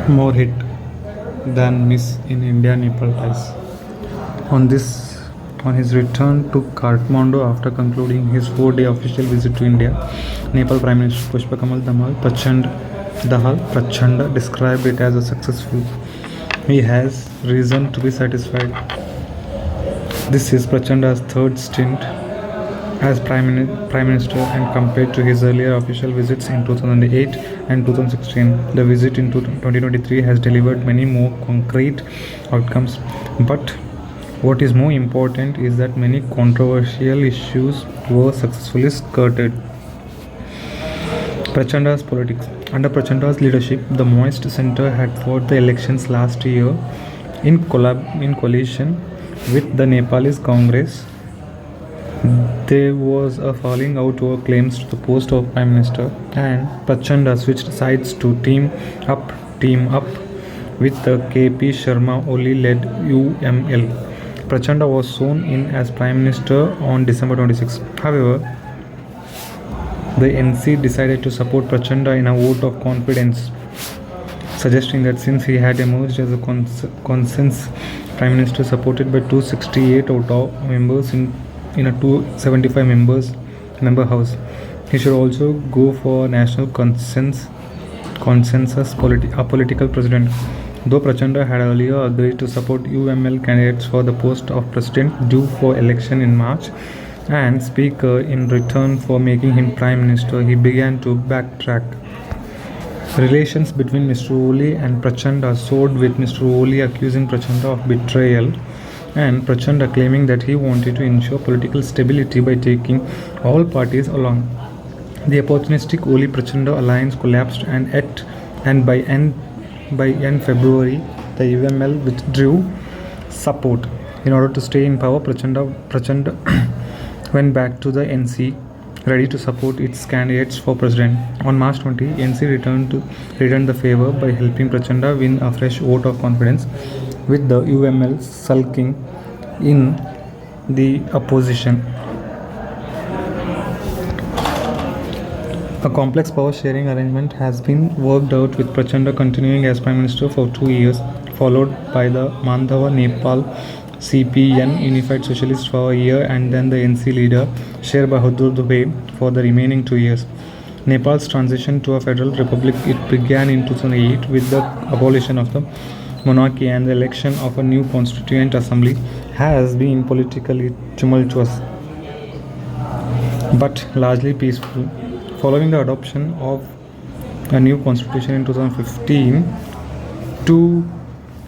more hit than miss in India-Nepal ties. On this, on his return to Kathmandu after concluding his 4-day official visit to India, Nepal Prime Minister Pushpakamal Dahal Prachanda described it as a successful. He has reason to be satisfied. This is Prachanda's third stint as Prime Minister, and compared to his earlier official visits in 2008 and 2016, the visit in 2023 has delivered many more concrete outcomes. But what is more important is that many controversial issues were successfully skirted. Prachanda's politics. Under Prachanda's leadership, the Maoist Centre had fought the elections last year in coalition with the Nepalese Congress. There was a falling out over claims to the post of Prime Minister, and Prachanda switched sides to team up with the KP Sharma Oli led UML. Prachanda was sworn in as Prime Minister on December 26. However, the NC decided to support Prachanda in a vote of confidence, suggesting that since he had emerged as a consensus Prime Minister supported by 268 out of members in a 275 member house, he should also go for national consensus political president. Though Prachanda had earlier agreed to support UML candidates for the post of president due for election in March and speaker in return for making him prime minister, he began to backtrack. Relations between Mr. Oli and Prachanda soured, with Mr. Oli accusing Prachanda of betrayal and Prachanda claiming that he wanted to ensure political stability by taking all parties along. The opportunistic Oli-Prachanda alliance collapsed, and by end February, the UML withdrew support. In order to stay in power, Prachanda went back to the NC, ready to support its candidates for president. On March 20, NC returned the favor by helping Prachanda win a fresh vote of confidence, with the UML sulking in the opposition. A complex power sharing arrangement has been worked out, with Prachanda continuing as Prime Minister for 2 years, followed by the Mandava Nepal CPN Unified Socialists for a year, and then the NC leader Sher Bahadur Dubey for the remaining 2 years. Nepal's transition to a federal republic, it began in 2008 with the abolition of the monarchy and the election of a new constituent assembly, has been politically tumultuous but largely peaceful. Following the adoption of a new constitution in 2015, 2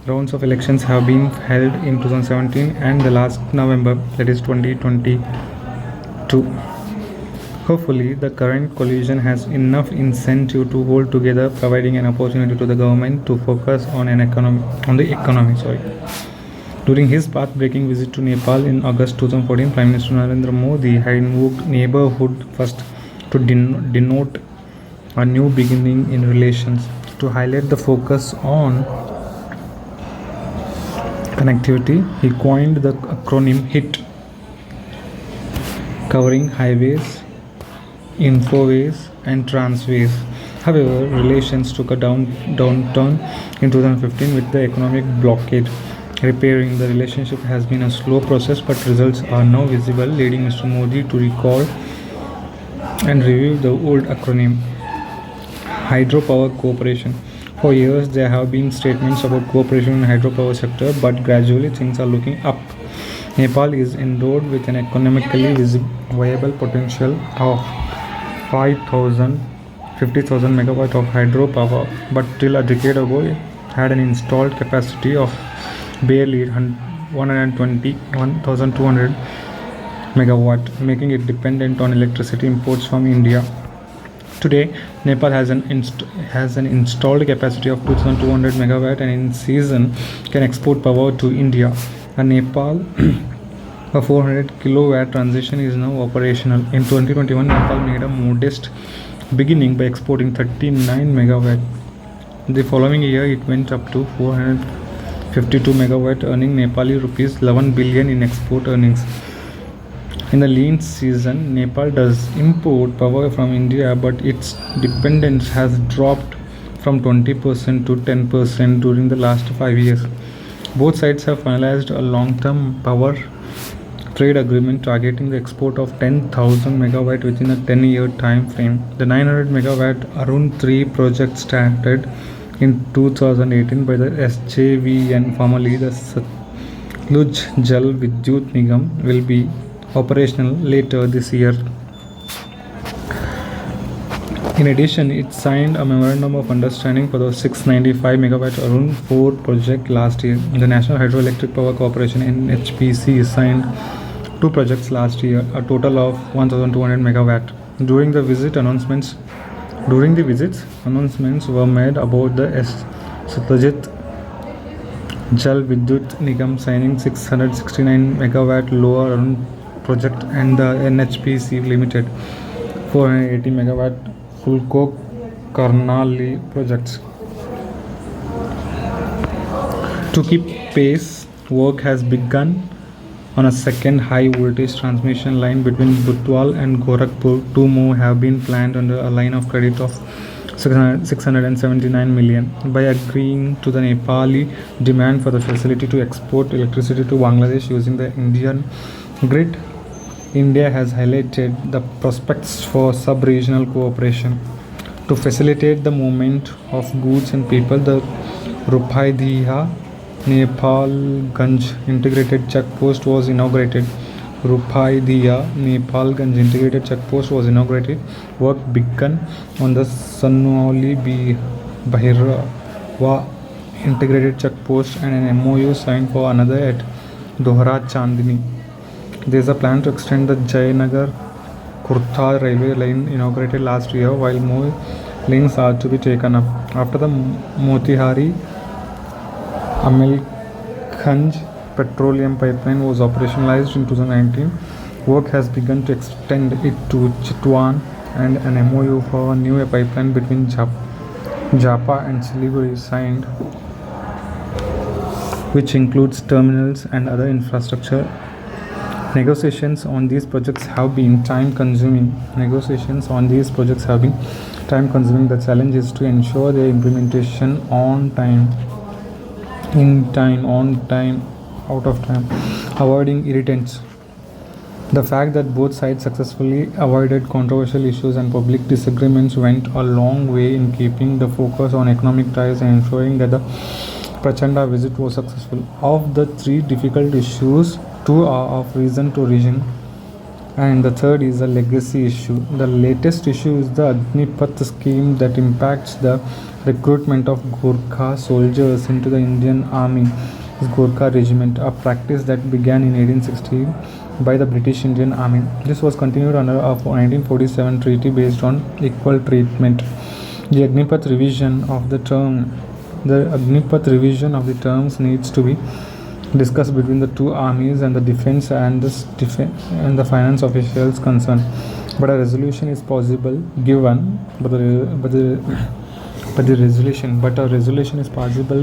rounds of elections have been held in 2017 and the last November, that is 2022. Hopefully, the current coalition has enough incentive to hold together, providing an opportunity to the government to focus on the economy. During his path-breaking visit to Nepal in August 2014, Prime Minister Narendra Modi had invoked neighborhood first to denote a new beginning in relations. To highlight the focus on connectivity, he coined the acronym HIT, covering highways, infoways and transways. However, relations took a downturn in 2015 with the economic blockade. Repairing the relationship has been a slow process, but results are now visible, leading Mr. Modi to recall and review the old acronym Hydropower Cooperation. For years, there have been statements about cooperation in the hydropower sector, but gradually things are looking up. Nepal is endowed with an economically viable potential of 50,000 megawatt of hydropower, but till a decade ago it had an installed capacity of barely 121,200 megawatt, making it dependent on electricity imports from India. Today, Nepal has an installed capacity of 2,200 megawatt and in season can export power to India. A 400 kilowatt transition is now operational. In 2021, Nepal made a modest beginning by exporting 39 megawatt. The following year, it went up to 452 megawatt, earning Nepali rupees 11 billion in export earnings. In the lean season, Nepal does import power from India, but its dependence has dropped from 20% to 10% during the last 5 years. Both sides have finalized a long-term power trade agreement targeting the export of 10,000 megawatt within a 10-year time frame. The 900 megawatt Arun 3 project started in 2018 by the SJVN, formerly the Satluj Jal Vidyut Nigam, will be operational later this year. In addition, it signed a memorandum of understanding for the 695 megawatt Arun 4 project last year. The National Hydroelectric Power Corporation (NHPC) signed 2 projects last year, a total of 1,200 megawatt. During the visits, announcements were made about the Satyajit Jal Vidyut Nigam signing 669 megawatt Lower Arun project and the NHPC Limited 480 megawatt Fulko Karnali projects. To keep pace, work has begun on a second high voltage transmission line between Butwal and Gorakhpur. 2 more have been planned under a line of credit of 679 million. By agreeing to the Nepali demand for the facility to export electricity to Bangladesh using the Indian grid, India has highlighted the prospects for sub-regional cooperation. To facilitate the movement of goods and people, the Rupaidhiya Nepalganj integrated checkpost was inaugurated. Work began on the Sanauli Bahirwa integrated checkpost and an MOU signed for another at Dohra Chandni. There is a plan to extend the Jayanagar Kurta railway line inaugurated last year, while more lanes are to be taken up. After the Motihari Amelkhanj petroleum pipeline was operationalized in 2019, work has begun to extend it to Chitwan, and an MOU for a new pipeline between Japa and Siliguri signed, which includes terminals and other infrastructure. Negotiations on these projects have been time consuming. The challenge is to ensure their implementation on time, out of time, avoiding irritants. The fact that both sides successfully avoided controversial issues and public disagreements went a long way in keeping the focus on economic ties and ensuring that the Prachanda visit was successful. Of the 3 difficult issues, 2 are of region to region, and the third is a legacy issue. The latest issue is the Agnipath scheme that impacts the recruitment of Gorkha soldiers into the Indian Army, Gorkha Regiment, a practice that began in 1860 by the British Indian Army. This was continued under a 1947 treaty based on equal treatment. The Agnipath revision of the terms needs to be discussed between the 2 armies and the defense and the finance officials concerned. But a resolution is possible given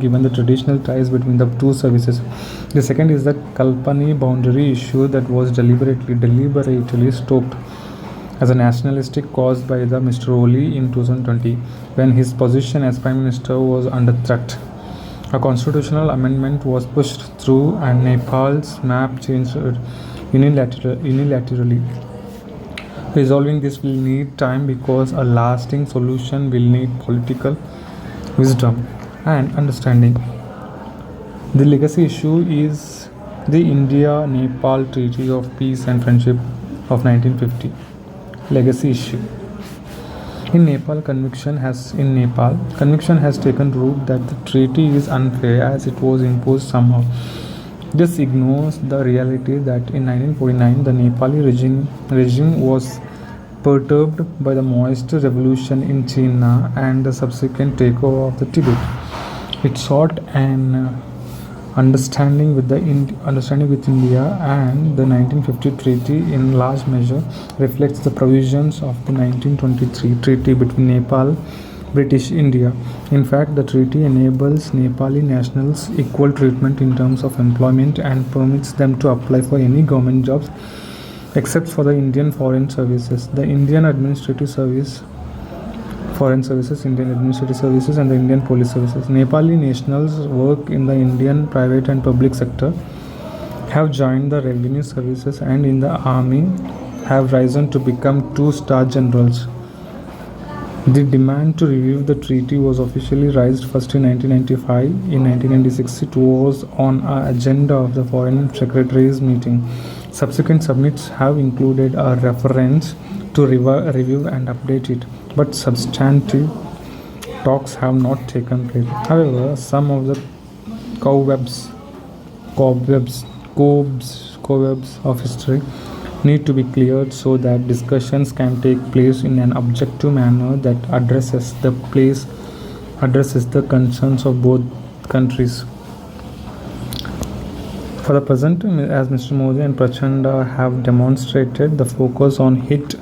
given the traditional ties between the 2 services. The second is the Kalpani boundary issue that was deliberately stoked as a nationalistic cause by the Mr. Oli in 2020, when his position as Prime Minister was under threat. A constitutional amendment was pushed through and Nepal's map changed unilaterally. Resolving this will need time because a lasting solution will need political wisdom and understanding. The legacy issue is the India-Nepal Treaty of Peace and Friendship of 1950. Legacy issue. In Nepal, conviction has taken root that the treaty is unfair as it was imposed somehow. This ignores the reality that in 1949 the Nepali regime was perturbed by the Maoist revolution in China and the subsequent takeover of the Tibet. It sought an understanding with India, and the 1950 treaty in large measure reflects the provisions of the 1923 treaty between Nepal, British India. In fact, the treaty enables Nepali nationals equal treatment in terms of employment and permits them to apply for any government jobs except for the Indian Foreign Services. The Indian Administrative Service Foreign Services, Indian Administrative Services, and the Indian Police Services. Nepali nationals work in the Indian private and public sector, have joined the revenue services, and in the army have risen to become 2-star generals. The demand to review the treaty was officially raised first in 1995. In 1996, it was on our agenda of the Foreign Secretary's meeting. Subsequent summits have included a reference to review and update it, but substantive talks have not taken place. However, some of the cobwebs of history need to be cleared so that discussions can take place in an objective manner that addresses the concerns of both countries. For the present, as Mr. Modi and Prachanda have demonstrated, the focus on HIT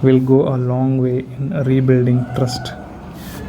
will go a long way in rebuilding trust.